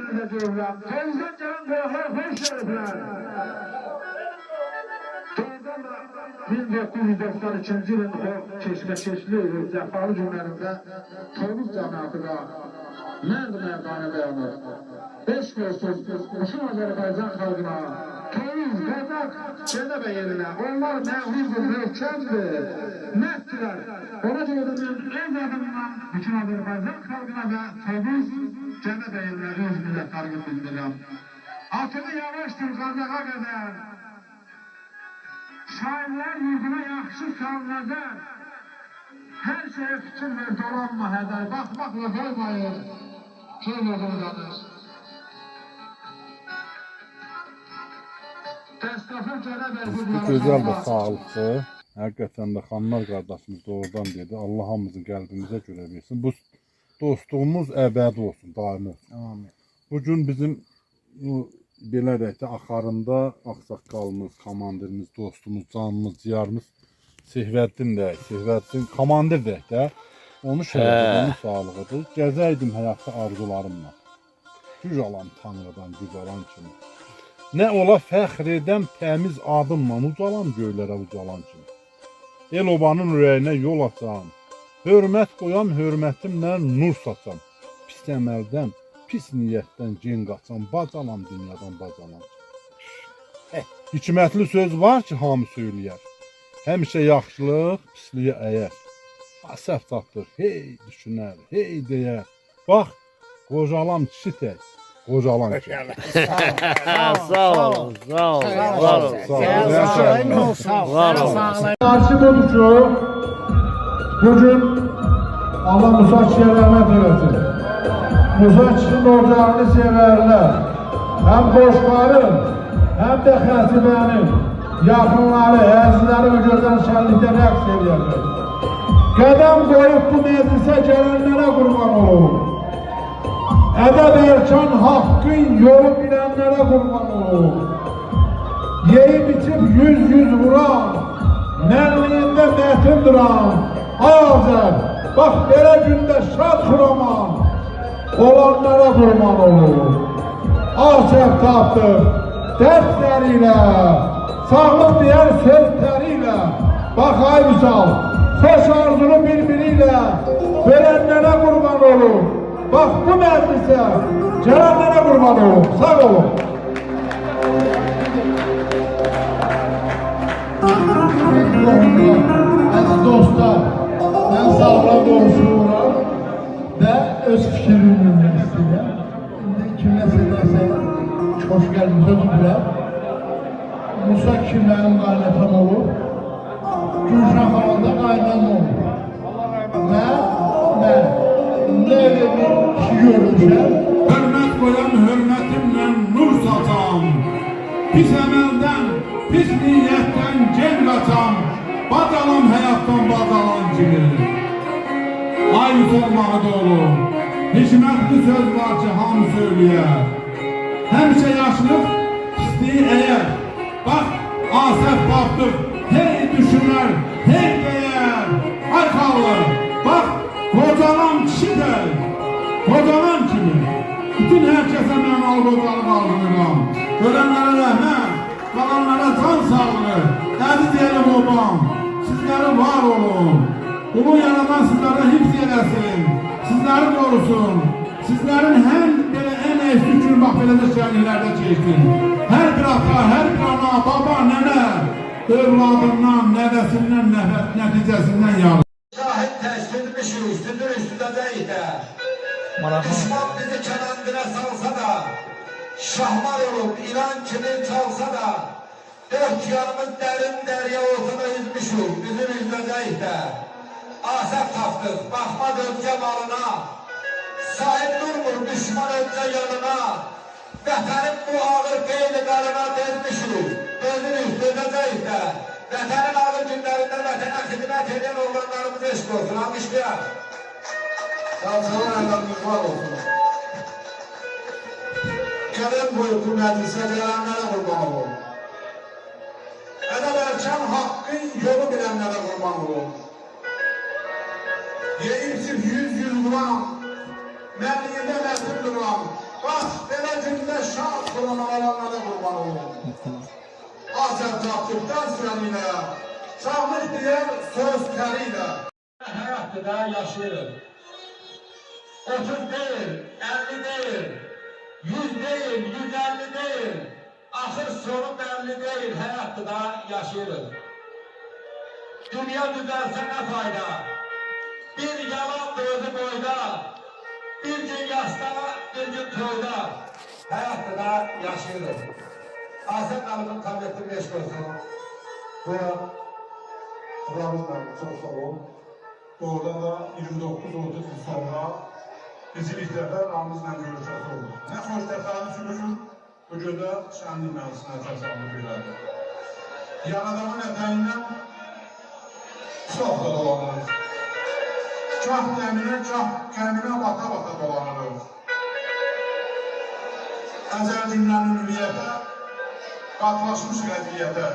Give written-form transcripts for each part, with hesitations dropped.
özünüzə görürəm. Tezdən gələn qonaqlar xoş gəliblər. Doğrudan da 1992-ci ilin keşməkeşli cəfalı günlərində Tovuz cəmiyyətinə mərd-mərdanə dayanır. Eşq olsun bütün Azərbaycan xalqına, Tovuz, Qazax, Gədəbə yerinə, onlar məğlubdur, möhkəmdir, mərddirlər. Ona görə də mən öz adımdan bütün Azərbaycan xalqına və Tovuz, Gədəbə yerinə öz minnətlərimi bildirirəm. Atını yavaşdır Qazaxa qədər, şairlər yurduna yaxşı sal nəzər, hər şeyə fikir ver, dolanma hədər, baxmaqla qoymayın, söz olduğundadır. Gözəl və sağlıqlı, həqiqətən də xanlar qardaşımız doğrudan dedi, Allah hamımızın qəlbimizə görə versin. Bu dostluğumuz əbədi olsun, daimi olsun. Bugün bizim belə deyək də, axarında ağsaqqalımız, komandirimiz, dostumuz, canımız, ciyarımız Sehvəddin deyək, Sehvəddin komandir deyək də, onun şərəfidir, onun sağlığıdır. Gəzəydim həyatda arzularımla, güc alan Tanrıdan, güc alan kimi. Nə ola fəxr edən təmiz adımla, ucalan göylərə ucalan kimi. El obanın ürəyinə yol açan, hörmət qoyan hörmətimlə nur saçan, pis əməldən, pis niyyətdən gen qaçan, bacalan dünyadan bacalan. Hikmətli söz var ki, hamı söyləyər. Həmişə yaxşılıq, pisliyə əyər. Əsəf tapdır, hey düşünər, hey deyər. Bax, qocalam kişi tək, qocalan ki. Sağ olun, sağ olun, sağ olun. Karşı budur ki, bugün Allah Musa kişiyə rəhmət eləsin. Musa kişinin ocağını sevərlər. Həm qoşqarın, həm də xəsibənin, yaxınları, əzizləri o gözəl şənlikdə rəqs edirlər. Qədəm qoyub bu məclisə gələnlərə qurban olun. Ədəb erkan haqqın yolu bilənlərə qurban olun. Yeyib içib yüz vuran, mənliyində mətin duran, Azər, bax belə gündə şad xuraman, olanlara qurban olun. Asəf tapdır, dərsləri ilə, sağlıq deyər sözləri ilə, bax ay Vüsal, xoş arzunu bir-biri ilə, verənlərə qurban olun. Bax bu məclisə, gələnlərə qurban olun, sağ olun. Əziz dostlar, mən sağlam doğuşuram və öz fikrimi bilmək istəyirəm. Kimləsə nəsə xoş gəldim sözü bilər. Musa kişi mənim qaynatam olur. Gülşən xalanda qaynam olur. Mən nə elə bir kişi görmüşəm. Hörmət qoyan hörmətimlə nur saçam, pis əməldən, pis niyyətdən gen qaçam, bacalam həyatdan bacalan kimi. Ay olmağı da olur, hikmətli söz var ki, hamı söyləyər. Həmişə yaşlıq, pisliyi əyər. Bax, Asəf tapdır, hey düşünər, hey deyər. Ay xallar, bax, qocalan kişi də, qocalan kimi. Bütün hər kəsə mən al-qocalıq arzulayıram. Ölənlərə rəhmət, qalanlara can sağlığı, əziz yerim obam, sizləri var olun. Ulu yaradan sizlərə hifz eləsin, sizləri qorusun, sizlərin ən eski gün bax beləcə şənliklərdə keçsin. Hər bir ata, hər bir ana, baba, nənə, övladından, nəvəsindən, nəticəsindən yarır. Şahit təşkilmişik, üstüdür deyik də. Düşman bizi kənandına salsa da, şahmar olup ilan kimi çalsa da, dört yanımız dərin dərya olsa da üzmüşük, bizim üzmədəyik də. Asəf tapdıq, baxma dözgə malına, sahib durmur düşman öncə yanına, vətənin bu ağır qeyli qarına dezmişik, özün üstünədəyik də. Vətənin ağır günlərində vətənə xidmət edən oğlanlarımız eşq olsun, almışlayaq. Sağçalar əlləmiz var olsun. Gəlin qoyub bu məclisə gələnlərə qurban olun. Ədəb erkən haqqın yolu bilənlərə qurban olun. Yeyib yüz vuran, mənliyində məsul duran, bax belə Şərəfində şah quramalarına qurban olun. Azər tapdıqdan sürəninə, şahlık deyər söz təriyle. Həyatı da yaşayırıq. 30 değil, 50 değil, 100 değil, 150 değil. Axır sonu belli değil, həyatı da yaşayırıq. Dünya düzəlsə nə fayda? Bir yalan özü boyda, bir gün yasda, bir gün toyda. Həyatı da yaşayırıq. Asət Alıq'ın kabineti beş olsun. Bu Ramız Bey'in çok sağ olun. Doğrudan da 29 yıl sonra bizi ilk defa Ramız'la görüşəsi oldu. Ne hoş təsadüfümüz bu gözəl şənlik məclisinə təsadüf elədi. Yaradamın ətəyindən çox da dolanırıq. Kah dəminə, kah kəndinə bata-bata dolanırıq. Əzəl dinlərin ülviyyətə, qatlaşmış vəziyyətə,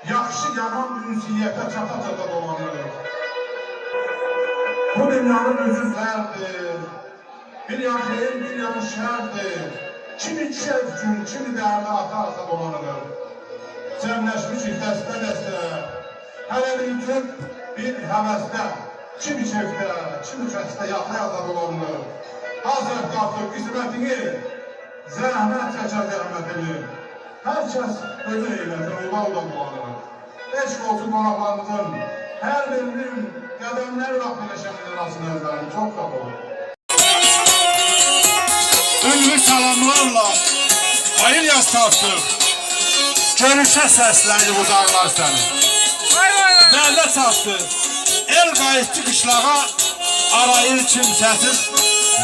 yaxşı yaman ünsiyyətə çata-çata dolanırıq. Bu dünyanın özü zərdir, bir yan xeyir, bir yan şərdir. Kimi keyf gün, kimi dərdi ata-ata dolanırıq. Cəmləşmişik dəstə-dəstə, hələ bir həvəsdə, kimi keyfdə, kimi xəstə yata-yata dolanırıq. Hazır tapdıq qismətini, zəhmət çəkər zəhmətini. Hər kəs özü eyləsin, ula-ula dolanırıq. Eşq olsun qonaqlarımızın, hər birinin qədəmlər və pələşəminin arasını əzlərini çox sağ olun. Ünlü salamlarla hayır yaz tapdıq. Görüşə səslənib uzaqlar səni. Dərdə tapdıq. El qayıtdı qışlağa, arayır kimsəsiz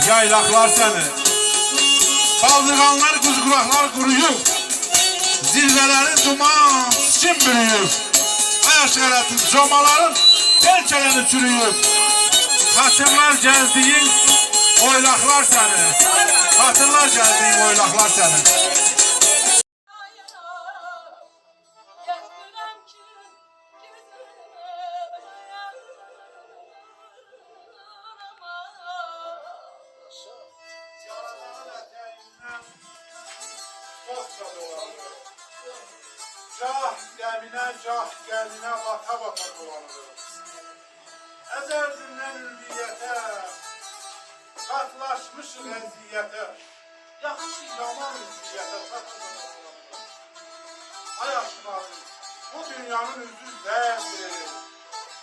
yaylaqlar səni. Baldırğanlar, quzquraqlar quruyub, zirvələrin duman sikim bürüyüb. Ayaş qələtin comaların pelçələrini çürüyüb. Xatırlar gəzdiyin oylaqlar səni. Xatırlar gəldiyin oylaqlar səni. Cah dəminə, cah gəlinə bata-bata dolanırıq. Əzəl gündən ülviyyətə, qatlaşmış vəziyyətə, yaxşı yaman ülviyyətə çata-çata dolanırıq. Ay aşkınlarım, bu dünyanın üzü zərdir.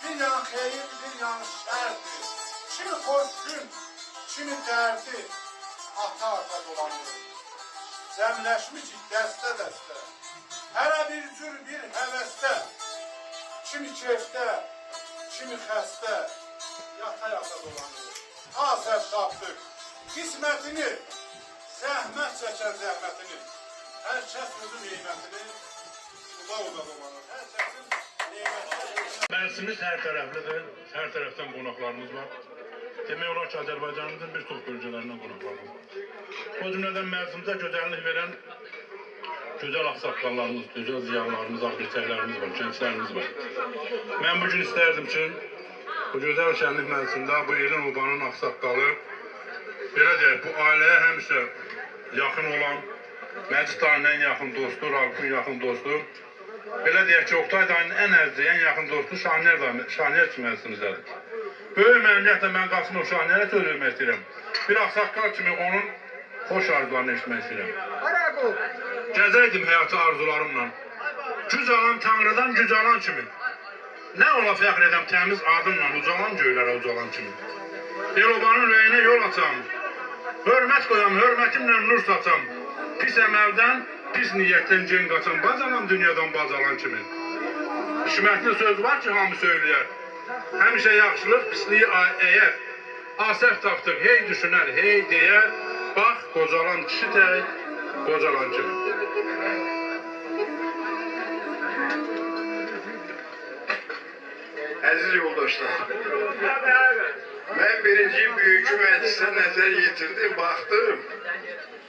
Bir yan xeyir, bir yan şərdir. Kimi xoş gün, kimi dərdi, ata-ata dolanırıq. Cəmləşmişik dəstə-dəstə. Hərə bir cür bir həvəsdə, kimi keyfdə, kimi xəstə, yata-yata dolanır. Asər tapdıq qismətini, zəhmət çəkər zəhmətini. Hər kəs özün neymətini, uda-uda dolanır. Hər kəsin neymətini. Məclisimiz hər tərəflidir, hər tərəfdən qonaqlarımız var. Demək olar ki, Azərbaycanımızın bir çox bölgələrindən qonaqlarımız var. O cümlədən məclisimizə gözəllik verən gözəl ağsaqqallarımız, gözəl ziyanlarımız, ağbirtəklərimiz var, gənclərimiz var. Mən bugün istərdim ki, bu gözəl şənlik məclisində bu elin obanın ağsaqqalı, belə deyək, bu ailəyə həmişə yaxın olan, məclis dayının ən yaxın dostu, Rabifin yaxın dostu, belə deyək ki, Oktay dayının ən əziz, ən yaxın dostu Şahniyar kimi məclisimizdədir. Böyük məmnuniyyətlə mən Qasımov Şahniyara söz vermək istəyirəm. Bir ağsaqqal kimi onun xoş arzularını eşitmək istəyirəm. Gəzəydim həyatı arzularımla. Güc alan Tanrıdan güc alan kimi. Nə ola fəxr edəm təmiz adımla ucalan göylərə ucalan kimi. El-obanın ürəyinə yol açam. Hörmət qoyam, hörmətimlə nur saçam. Pis əməldən, pis niyyətdən gen qaçam. Bacalan dünyadan bacalan kimi. Hikmətli söz var ki, hamı söyləyər. Həmişə yaxşılıq, pisliyi əyər. Asəf tapdıq, hey düşünər, hey deyər. Bax, qocalan kişi tək, qocalan kimi. Əziz yoldaşlar, mən birinci büyükü məclisə nəzər yetirdim, baxdım,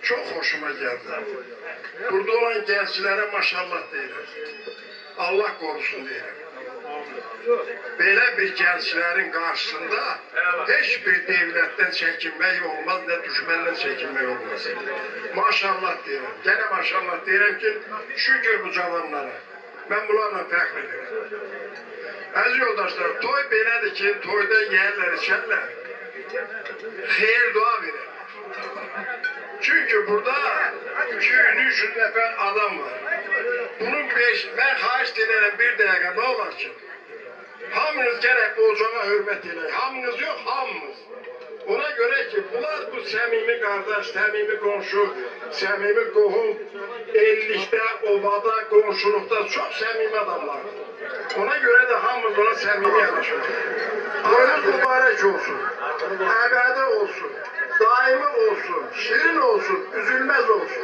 çox hoşuma gəldi. Burada olan gənclərə maşallah deyirəm, Allah qorusun deyirəm. Belə bir gençlerin karşısında hiçbir devletten çekinmek olmaz, ne düşmanla çekinmek olmaz. Maşallah diyelim. Gene maşallah diyelim ki şükür bu cavanlara. Ben bunlarla fəxr edirəm. Əziz yoldaşlar, toy belədir ki, toyda yerler, içerler. Xeyir dua verir. Çünkü burada 200-300 nefer adam var. Bunun ben xahiş ederim bir dakika ne olar ki? Hamınız gerek bu ocağa hürmet edin. Hamınız yok, hamımız. Ona göre ki bunlar bu samimi kardeş, samimi komşu, samimi qohum, ellikte, obada, komşulukta çok samimi adamlar. Ona göre de hamımız ona samimi yanaşır. Toyunuz mübarek olsun, ebedi olsun, daimi olsun, şirin olsun, üzülmez olsun.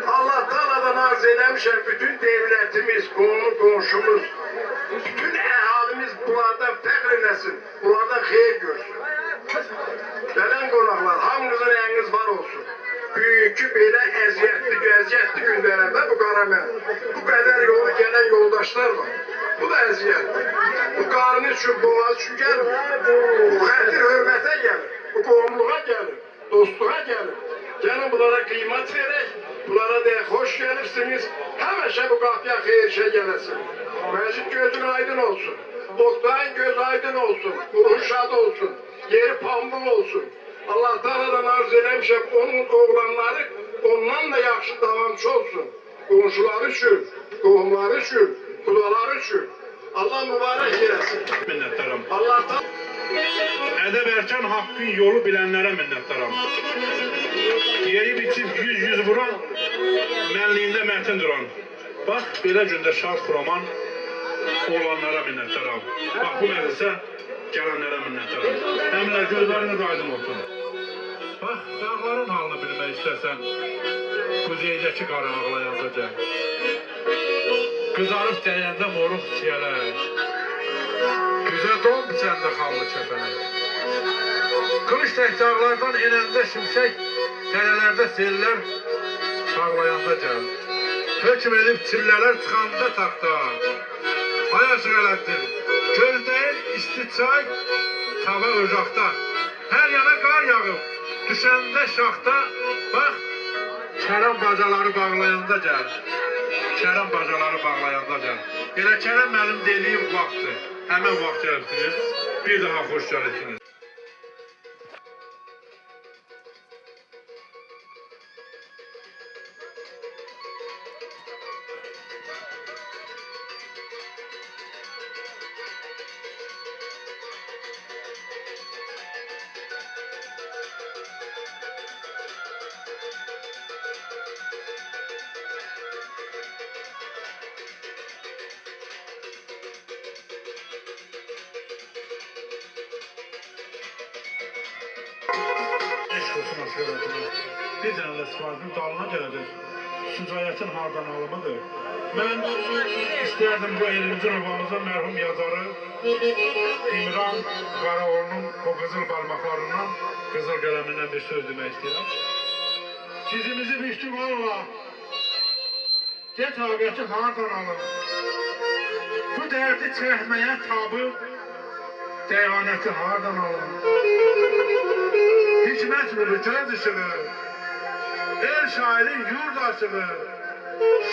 Allah Teala'dan arz eylemişler bütün devletimiz, komşumuz, bütün ehalimiz bunlardan fəxr eləsin, bunlardan xeyir görsün. Gelen konaklar, hamınızın eliniz var olsun. Büyükü böyle əziyyətli günlərində bu qaramən, bu kadar yolu gelen yoldaşlar var. Bu da əziyyətli. Bu qarnı üçün, boğaz üçün gelmir. Bu xətir hürmətə gelir, bu qohumluğa gelir, dostluğa gelir. Gelin bunlara kıymet verək, bunlara de hoş gelirsiniz. Həmişə bu qapıya xeyir şey gelesin. Məcid gözün aydın olsun. Oktayın göz aydın olsun. Ruhu şad olsun. Yeri pambıq olsun. Allah Teala'dan arz eləmişəm, onun oğlanları ondan da yaxşı davamçı olsun. Qonşuları üçün, qohumları üçün, kudaları üçün. Allah mübarək eləsin. Minnətdaram. Allah'tan Ədəb erkən haqqın yolu bilənlərə minnətdaram. Yeri biçib 100 vuran, mənliyində mətin duran. Bax, belə gündə şad xuraman olanlara minnətdaram. Bax, bu məclisə gələnlərə minnətdaram. Həmlər gözləriniz aydın olsun. Bax, dağların halını bilmək istəsən, kuzeydəki qarı ağlayanda gəl. Qızarıb dəyəndə moruq çiyələk. Güzə don biçəndə xallı kəpənək. Qılış tək dağlardan enəndə şimşək, dərələrdə sellər çağlayanda gəl. Hökm edib çillələr çıxanda taxta. Ay aşıq Ələddin, gözləyin isti çay, tava ocaqda. Hər yana qar yağıb, düşəndə şaxta. Bax, kərəm bacaları bağlayanda gəl. Kərəm bacaları bağlayanda gəl. Elə kərəm mənim dediyim vaxtı, həmən vaxt gəlibsiniz, bir daha xoş gəlirsiniz. Eşq olsun aşkına. Bir dənə də sifarişin dalına gələcək. Sücayetin hardan alımıdır. Mən istərdim bu elimizin obamızın mərhum yazarı İmran Qaraoğlu'nun o qızıl parmaklarından, qızıl qələmindən bir söz demək istəyirəm. Cizimizi biçdik Allah. De taqəti hardan alım. Bu dərdi çəkməyə tabı, dəyanəti hardan alım. Hikmət nuru göz ışığı, el şairin yurd aşığı,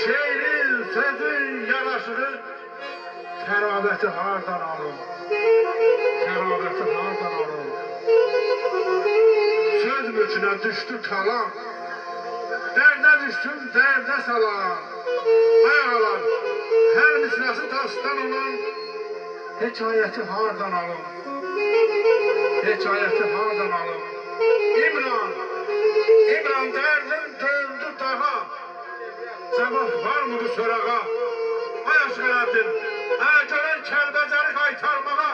şeirin, sözün yaraşığı, təravəti hardan alım, təravəti hardan alım. Söz mülkünə düşdü kalan, dərdə düşdüm, dərdə salan. Ayağalar, hər misrası tasdan olan, hekayəti hardan alım, hekayəti hardan alım. İmran dərdin döndü dağa, cavab var mı bu sorağa? Ay aşıq Ələddin, görən Kəlbəcəri qaytarmağa,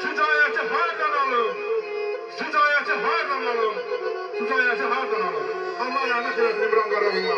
sücayəti hardan alım, sücayəti hardan alım, sücayəti hardan alım. Allah rəhmət eləsin İmran Qaraoğlu'na.